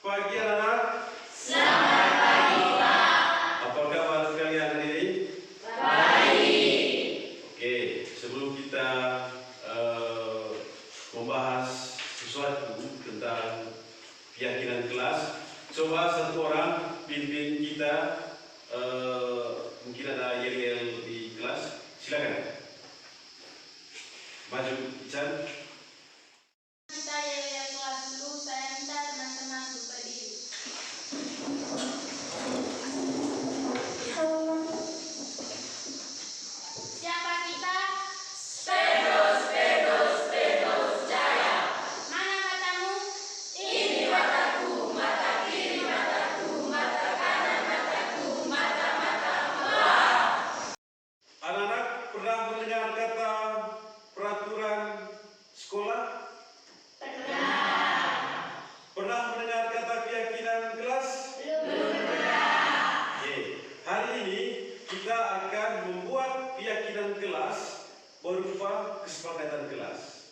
S1: Pagi anak.
S2: Selamat pagi, Pak.
S1: Apa kabar sekalian hari ini?
S2: Baik.
S1: Oke, sebelum kita membahas sesuatu tentang keyakinan kelas, coba satu orang pimpin kita. Mungkin ada yel-yel di kelas, silakan. Maju, Ican.
S2: Kita yel-yel kelas dulu. Saya minta teman-teman berdiri. Siapa kita? Spedus Jaya. Mana matamu? Ini mataku, mata kiri mataku, mata kanan mataku, mata-mata.
S1: Anak-anak pernah mendengar kata peraturan sekolah? Pernah mendengar kata keyakinan kelas? Oke. Hari ini kita akan membuat keyakinan kelas berupa kesepakatan kelas.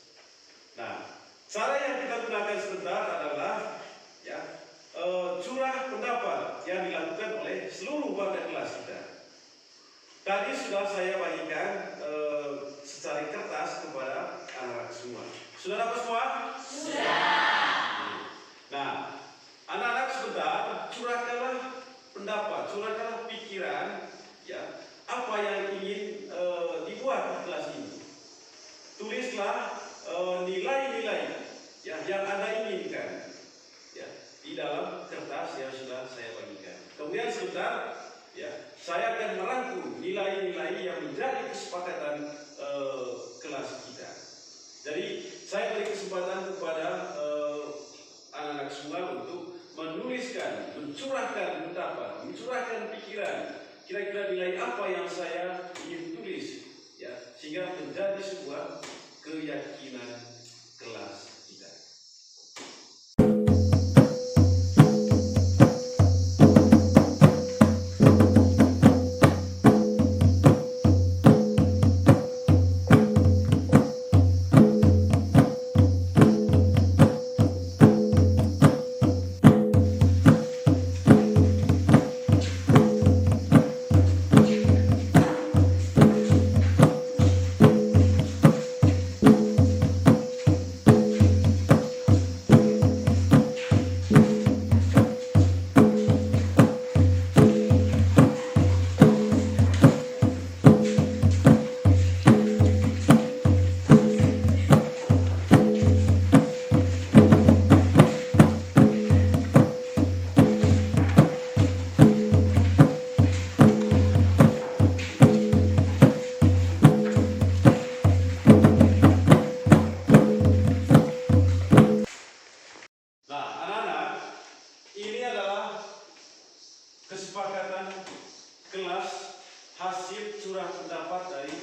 S1: Nah, cara yang kita gunakan sebentar adalah curah pendapat yang dilakukan oleh seluruh warga kelas kita. Tadi sudah saya bagikan secari kertas kepada anak-anak semua. Sudah dapat semua? Nah, anak-anak sebentar curahkanlah pendapat, curahkanlah pikiran, ya, apa yang ingin dibuat di kelas ini. Tulislah nilai-nilai yang Anda inginkan, ya, di dalam kertas yang sudah saya bagikan. Kemudian sebentar, ya, saya akan merangkum nilai-nilai yang menjadi kesepakatan kelas kita. Jadi saya beri kesempatan kepada anak-anak semua untuk menuliskan, mencurahkan pendapat, mencurahkan pikiran, kira-kira nilai apa yang saya ingin tulis, ya, sehingga menjadi sebuah keyakinan kelas kita. kesepakatan kelas hasil curah pendapat dari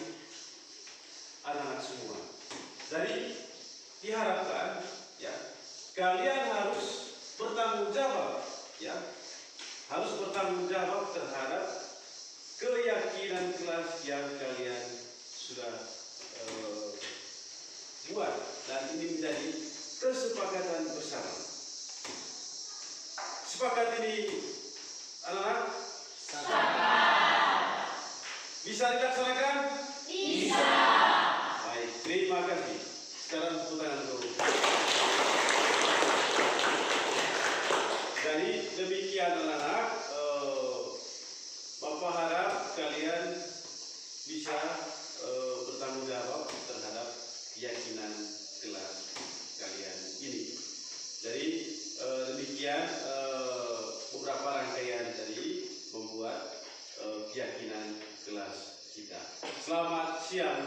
S1: anak-anak semua. Jadi diharapkan ya kalian harus bertanggung jawab ya, harus bertanggung jawab terhadap keyakinan kelas yang kalian sudah buat, dan ini menjadi kesepakatan bersama. Sepakat ini anak-anak? Bisa dilaksanakan? Bisa. Baik, terima kasih. Sekarang tepuk tangan dulu. Jadi demikian anak-anak, Bapak harap kalian bisa bertanggung jawab terhadap keyakinan kelas kalian ini. Jadi demikian beberapa rangkaian tadi membuat keyakinan kelas kita. Selamat siang.